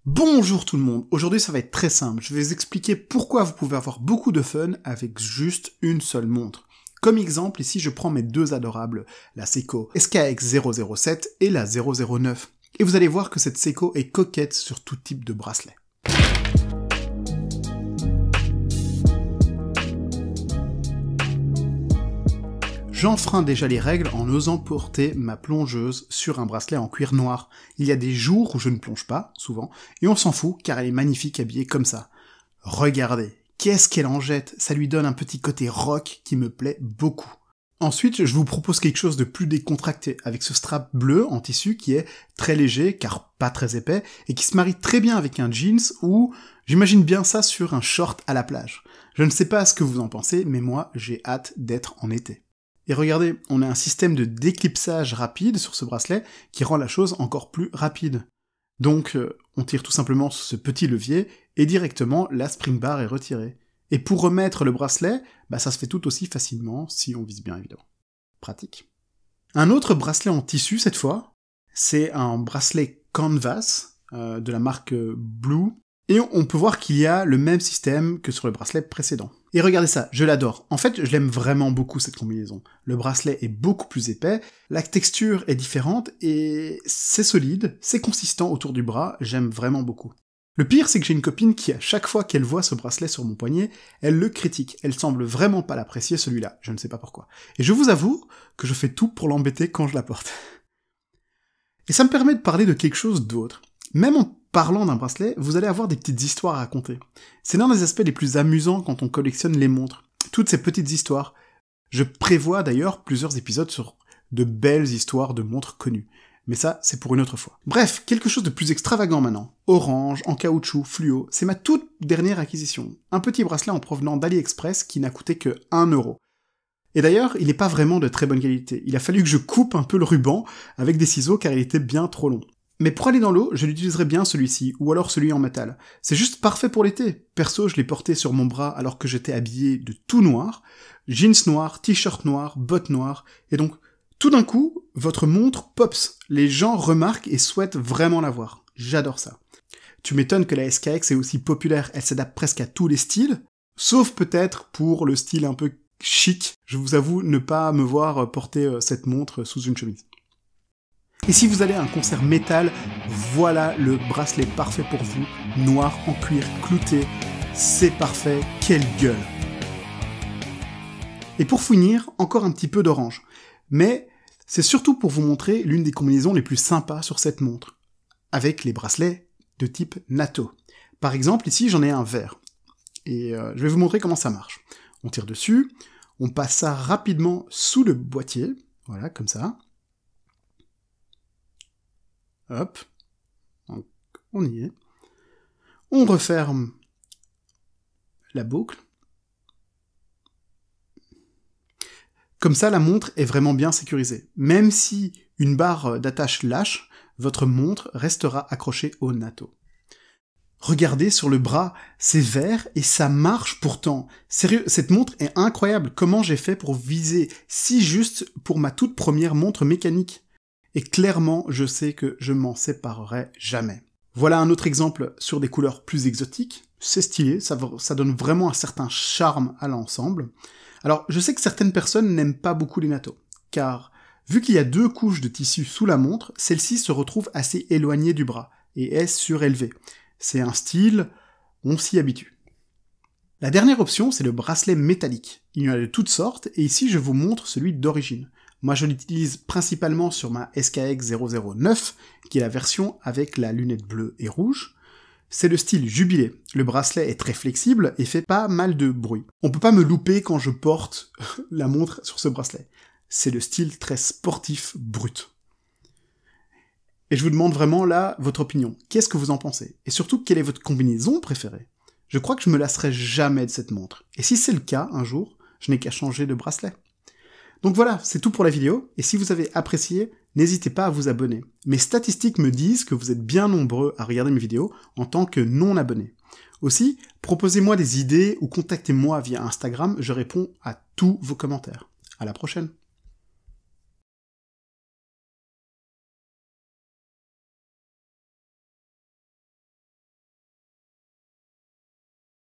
Bonjour tout le monde, aujourd'hui ça va être très simple, je vais vous expliquer pourquoi vous pouvez avoir beaucoup de fun avec juste une seule montre. Comme exemple, ici je prends mes deux adorables, la Seiko SKX 007 et la 009. Et vous allez voir que cette Seiko est coquette sur tout type de bracelet. J'enfreins déjà les règles en osant porter ma plongeuse sur un bracelet en cuir noir. Il y a des jours où je ne plonge pas, souvent, et on s'en fout car elle est magnifique habillée comme ça. Regardez, qu'est-ce qu'elle en jette, ça lui donne un petit côté rock qui me plaît beaucoup. Ensuite, je vous propose quelque chose de plus décontracté, avec ce strap bleu en tissu qui est très léger, car pas très épais, et qui se marie très bien avec un jeans ou j'imagine bien ça sur un short à la plage. Je ne sais pas ce que vous en pensez, mais moi, j'ai hâte d'être en été. Et regardez, on a un système de déclipsage rapide sur ce bracelet qui rend la chose encore plus rapide. Donc, on tire tout simplement sur ce petit levier et directement la spring bar est retirée. Et pour remettre le bracelet, ça se fait tout aussi facilement si on vise bien évidemment. Pratique. Un autre bracelet en tissu cette fois, c'est un bracelet canvas de la marque Blue. Et on peut voir qu'il y a le même système que sur le bracelet précédent. Et regardez ça, je l'adore. En fait, je l'aime vraiment beaucoup cette combinaison. Le bracelet est beaucoup plus épais, la texture est différente et c'est solide, c'est consistant autour du bras, j'aime vraiment beaucoup. Le pire, c'est que j'ai une copine qui, à chaque fois qu'elle voit ce bracelet sur mon poignet, elle le critique. Elle semble vraiment pas l'apprécier celui-là, je ne sais pas pourquoi. Et je vous avoue que je fais tout pour l'embêter quand je la porte. Et ça me permet de parler de quelque chose d'autre. Même en parlant d'un bracelet, vous allez avoir des petites histoires à raconter. C'est l'un des aspects les plus amusants quand on collectionne les montres. Toutes ces petites histoires. Je prévois d'ailleurs plusieurs épisodes sur de belles histoires de montres connues. Mais ça, c'est pour une autre fois. Bref, quelque chose de plus extravagant maintenant. Orange, en caoutchouc, fluo, c'est ma toute dernière acquisition. Un petit bracelet en provenant d'AliExpress qui n'a coûté que 1 €. Et d'ailleurs, il n'est pas vraiment de très bonne qualité. Il a fallu que je coupe un peu le ruban avec des ciseaux car il était bien trop long. Mais pour aller dans l'eau, je l'utiliserai bien celui-ci, ou alors celui en métal. C'est juste parfait pour l'été. Perso, je l'ai porté sur mon bras alors que j'étais habillé de tout noir, jeans noir, t-shirt noir, bottes noires, et donc, tout d'un coup, votre montre pops. Les gens remarquent et souhaitent vraiment l'avoir. J'adore ça. Tu m'étonnes que la SKX est aussi populaire, elle s'adapte presque à tous les styles, sauf peut-être pour le style un peu chic. Je vous avoue ne pas me voir porter cette montre sous une chemise. Et si vous allez à un concert métal, voilà le bracelet parfait pour vous, noir en cuir clouté, c'est parfait, quelle gueule! Et pour finir, encore un petit peu d'orange. Mais c'est surtout pour vous montrer l'une des combinaisons les plus sympas sur cette montre, avec les bracelets de type NATO. Par exemple, ici j'en ai un vert, et je vais vous montrer comment ça marche. On tire dessus, on passe ça rapidement sous le boîtier, voilà, comme ça. Hop, donc on y est. On referme la boucle. Comme ça, la montre est vraiment bien sécurisée. Même si une barre d'attache lâche, votre montre restera accrochée au NATO. Regardez sur le bras, c'est vert et ça marche pourtant. Sérieux, cette montre est incroyable. Comment j'ai fait pour viser si juste pour ma toute première montre mécanique ? Et clairement, je sais que je m'en séparerai jamais. Voilà un autre exemple sur des couleurs plus exotiques. C'est stylé, ça donne vraiment un certain charme à l'ensemble. Alors, je sais que certaines personnes n'aiment pas beaucoup les NATO, car vu qu'il y a 2 couches de tissu sous la montre, celle-ci se retrouve assez éloignée du bras, et est surélevée. C'est un style, on s'y habitue. La dernière option, c'est le bracelet métallique. Il y en a de toutes sortes, et ici je vous montre celui d'origine. Moi je l'utilise principalement sur ma SKX 009, qui est la version avec la lunette bleue et rouge. C'est le style jubilé. Le bracelet est très flexible et fait pas mal de bruit. On peut pas me louper quand je porte la montre sur ce bracelet. C'est le style très sportif brut. Et je vous demande vraiment là votre opinion. Qu'est-ce que vous en pensez? Et surtout, quelle est votre combinaison préférée? Je crois que je me lasserai jamais de cette montre. Et si c'est le cas, un jour, je n'ai qu'à changer de bracelet. Donc voilà, c'est tout pour la vidéo, et si vous avez apprécié, n'hésitez pas à vous abonner. Mes statistiques me disent que vous êtes bien nombreux à regarder mes vidéos en tant que non-abonnés. Aussi, proposez-moi des idées ou contactez-moi via Instagram, je réponds à tous vos commentaires. À la prochaine.